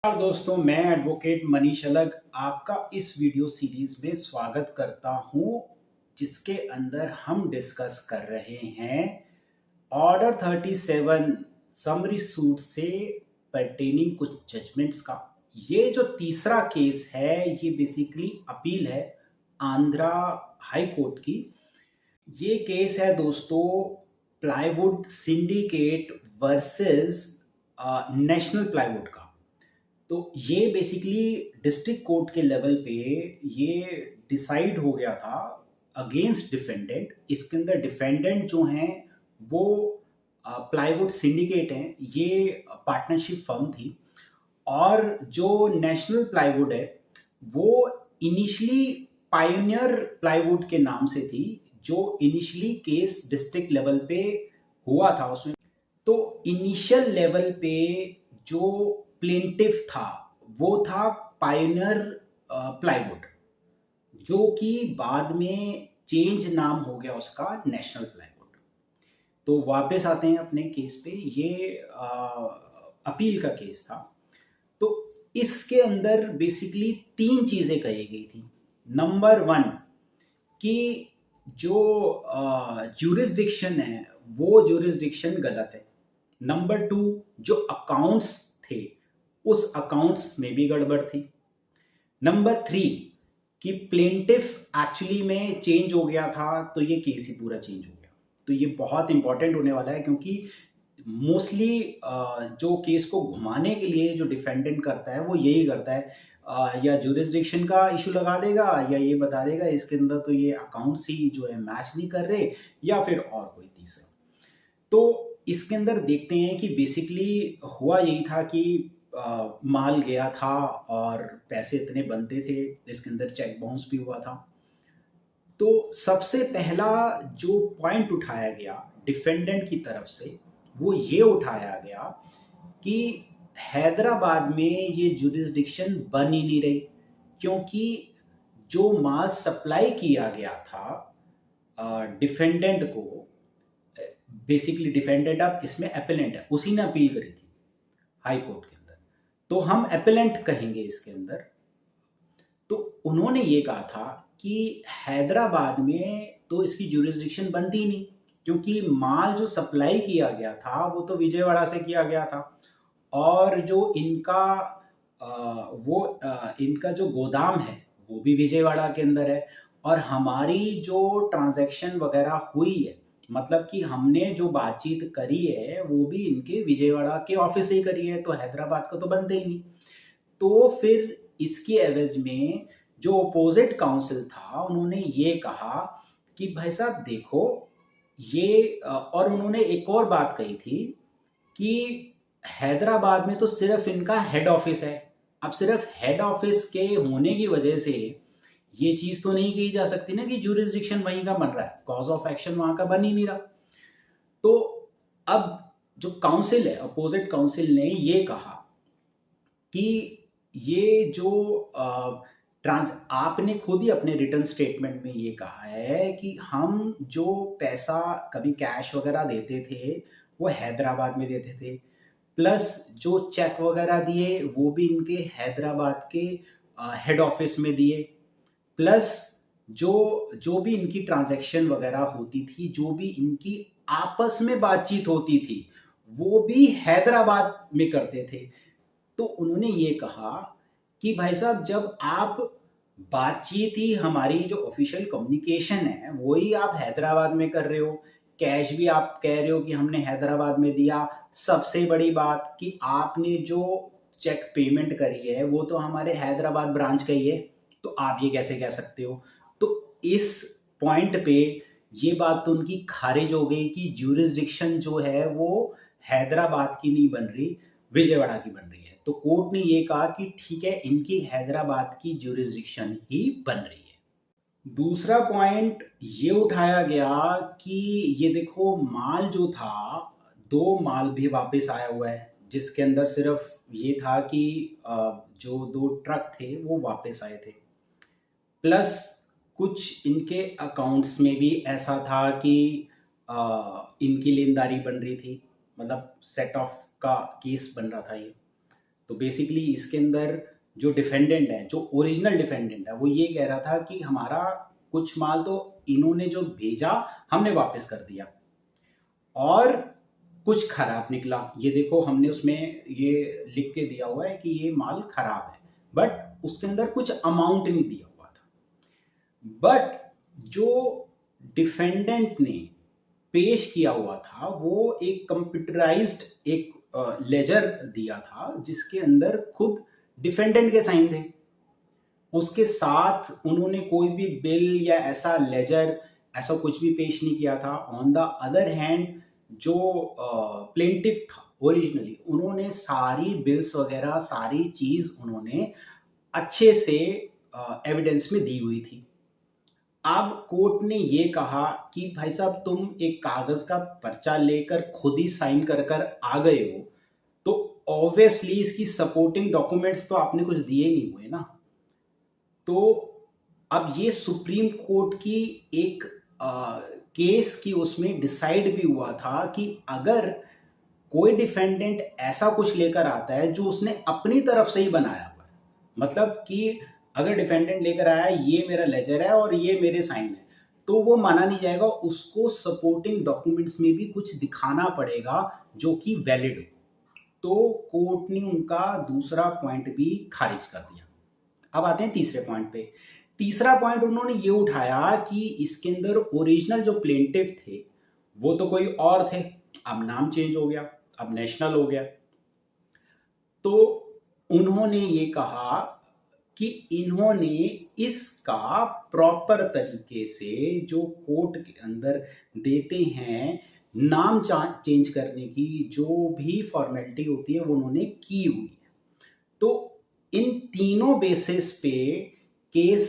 नमस्कार दोस्तों, मैं एडवोकेट मनीष अलग आपका इस वीडियो सीरीज में स्वागत करता हूं, जिसके अंदर हम डिस्कस कर रहे हैं ऑर्डर 37 समरी सूट से पर्टेनिंग कुछ जजमेंट्स का। ये जो तीसरा केस है ये बेसिकली अपील है आंध्रा हाई कोर्ट की। ये केस है दोस्तों plywood syndicate versus national plywood का। तो ये बेसिकली डिस्ट्रिक्ट कोर्ट के लेवल पे ये डिसाइड हो गया था अगेंस्ट डिफेंडेंट। इसके अंदर डिफेंडेंट जो हैं वो प्लाईवुड सिंडिकेट हैं, ये पार्टनरशिप फर्म थी। और जो नेशनल प्लाईवुड है वो इनिशियली पायोनियर प्लाईवुड के नाम से थी, जो इनिशियली केस डिस्ट्रिक्ट लेवल पे हुआ था उसमें। तो इनिशियल लेवल पे जो प्लेंटिफ था वो था पायोनियर प्लाईवुड, जो कि बाद में चेंज नाम हो गया उसका नेशनल प्लाईवुड। तो वापस आते हैं अपने केस पे। ये अपील का केस था। तो इसके अंदर बेसिकली तीन चीज़ें कही गई थी। नंबर वन कि जो ज्यूरिसडिक्शन है वो ज्यूरिसडिक्शन गलत है। नंबर टू, जो अकाउंट्स थे उस अकाउंट्स में भी गड़बड़ थी। नंबर थ्री कि प्लेंटिफ एक्चुअली में चेंज हो गया था, तो ये केस ही पूरा चेंज हो गया। तो ये बहुत इंपॉर्टेंट होने वाला है, क्योंकि मोस्टली जो केस को घुमाने के लिए जो डिफेंडेंट करता है वो यही करता है, या ज्यूरिसडिक्शन का इशू लगा देगा या ये बता देगा इसके अंदर तो ये अकाउंट्स ही जो है मैच नहीं कर रहे, या फिर और कोई तीसरा। तो इसके अंदर देखते हैं कि बेसिकली हुआ यही था कि माल गया था और पैसे इतने बनते थे, इसके अंदर चेक बाउंस भी हुआ था। तो सबसे पहला जो पॉइंट उठाया गया डिफेंडेंट की तरफ से वो ये उठाया गया कि हैदराबाद में ये जुरिस्डिक्शन बन ही नहीं रही, क्योंकि जो माल सप्लाई किया गया था डिफेंडेंट को, बेसिकली डिफेंडेंट अब इसमें एपेलेंट है, उसी ने अपील करी थी हाई कोर्ट के अंदर, तो हम एपेलेंट कहेंगे इसके अंदर। तो उन्होंने ये कहा था कि हैदराबाद में तो इसकी ज्यूरिसडिक्शन बनती ही नहीं, क्योंकि माल जो सप्लाई किया गया था वो तो विजयवाड़ा से किया गया था, और जो इनका जो गोदाम है वो भी विजयवाड़ा के अंदर है। और हमारी जो ट्रांजैक्शन वगैरह हुई है, मतलब कि हमने जो बातचीत करी है वो भी इनके विजयवाड़ा के ऑफिस से ही करी है, तो हैदराबाद का तो बनता ही नहीं। तो फिर इसके एवज में जो अपोजिट काउंसिल था उन्होंने ये कहा कि भाई साहब देखो ये, और उन्होंने एक और बात कही थी कि हैदराबाद में तो सिर्फ इनका हेड ऑफिस है। अब सिर्फ हेड ऑफिस के होने की वजह से ये चीज़ तो नहीं कही जा सकती ना कि ज्यूरिसडिक्शन वहीं का बन रहा है, कॉज ऑफ एक्शन वहाँ का बन ही नहीं रहा। तो अब जो काउंसिल है, अपोजिट काउंसिल ने ये कहा कि ये जो आपने खुद ही अपने रिटर्न स्टेटमेंट में ये कहा है कि हम जो पैसा कभी कैश वगैरह देते थे वो हैदराबाद में देते थे, प्लस जो चेक वगैरह दिए वो भी इनके हैदराबाद के हेड ऑफिस में दिए, प्लस जो जो भी इनकी ट्रांजैक्शन वगैरह होती थी, जो भी इनकी आपस में बातचीत होती थी, वो भी हैदराबाद में करते थे। तो उन्होंने ये कहा कि भाई साहब जब आप बातचीत ही, हमारी जो ऑफिशियल कम्युनिकेशन है वही आप हैदराबाद में कर रहे हो, कैश भी आप कह रहे हो कि हमने हैदराबाद में दिया, सबसे बड़ी बात कि आपने जो चेक पेमेंट करी है वो तो हमारे हैदराबाद ब्रांच का ही है, तो आप ये कैसे कह सकते हो। तो इस पॉइंट पे ये बात तो उनकी खारिज हो गई कि ज्यूरिसडिक्शन जो है वो हैदराबाद की नहीं बन रही, विजयवाड़ा की बन रही है। तो कोर्ट ने ये कहा कि ठीक है, इनकी हैदराबाद की ज्यूरिसडिक्शन ही बन रही है। दूसरा पॉइंट ये उठाया गया कि ये देखो माल जो था, दो माल भी वापस आया हुआ है, जिसके अंदर सिर्फ ये था कि जो दो ट्रक थे वो वापस आए थे, प्लस कुछ इनके अकाउंट्स में भी ऐसा था कि इनकी लेनदारी बन रही थी, मतलब सेट ऑफ का केस बन रहा था ये। तो बेसिकली इसके अंदर जो डिफेंडेंट है, जो ओरिजिनल डिफेंडेंट है, वो ये कह रहा था कि हमारा कुछ माल तो इन्होंने जो भेजा हमने वापस कर दिया और कुछ खराब निकला। ये देखो हमने उसमें ये लिख के दिया हुआ है कि ये माल खराब है, बट उसके अंदर कुछ अमाउंट नहीं दिया हुआ था। बट जो डिफेंडेंट ने पेश किया हुआ था वो एक कंप्यूटराइज्ड एक लेजर दिया था जिसके अंदर खुद डिफेंडेंट के साइन थे। उसके साथ उन्होंने कोई भी बिल या ऐसा लेजर ऐसा कुछ भी पेश नहीं किया था। ऑन द अदर हैंड जो प्लेंटिफ था ओरिजिनली, उन्होंने सारी बिल्स वगैरह सारी चीज़ उन्होंने अच्छे से एविडेंस में दी हुई थी। अब कोर्ट ने ये कहा कि भाई साहब तुम एक कागज का पर्चा लेकर खुद ही साइन कर कर आ गए हो, तो ऑब्वियसली इसकी सपोर्टिंग डॉक्यूमेंट्स तो आपने कुछ दिए नहीं हुए ना। तो अब ये सुप्रीम कोर्ट की एक केस की उसमें डिसाइड भी हुआ था कि अगर कोई डिफेंडेंट ऐसा कुछ लेकर आता है जो उसने अपनी तरफ से ही बनाया हुआ है, मतलब कि अगर डिफेंडेंट लेकर आया ये मेरा लेजर है और ये मेरे साइन है, तो वो माना नहीं जाएगा, उसको सपोर्टिंग डॉक्यूमेंट्स में भी कुछ दिखाना पड़ेगा जो कि वैलिड हो। तो कोर्ट ने उनका दूसरा पॉइंट भी खारिज कर दिया। अब आते हैं तीसरे पॉइंट पे। तीसरा पॉइंट उन्होंने ये उठाया कि इसके अंदर ओरिजिनल जो प्लेंटिफ थे वो तो कोई और थे, अब नाम चेंज हो गया, अब नेशनल हो गया। तो उन्होंने ये कहा कि इन्होंने इसका प्रॉपर तरीके से जो कोर्ट के अंदर देते हैं नाम चेंज करने की जो भी फॉर्मेलिटी होती है वो उन्होंने की हुई है। तो इन तीनों बेसिस पे केस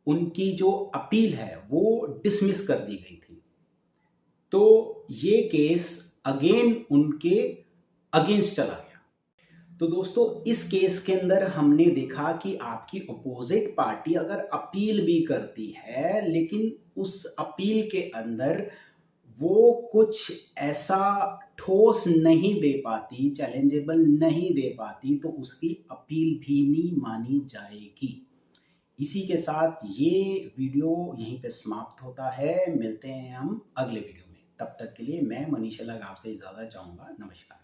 उनकी जो अपील है वो डिसमिस कर दी गई थी। तो ये केस अगेन उनके अगेंस्ट चला गया। तो दोस्तों इस केस के अंदर हमने देखा कि आपकी अपोजिट पार्टी अगर अपील भी करती है लेकिन उस अपील के अंदर वो कुछ ऐसा ठोस नहीं दे पाती, चैलेंजेबल नहीं दे पाती, तो उसकी अपील भी नहीं मानी जाएगी। इसी के साथ ये वीडियो यहीं पे समाप्त होता है। मिलते हैं हम अगले वीडियो में। तब तक के लिए मैं मनीष अलग आपसे इजाज़त चाहूँगा। नमस्कार।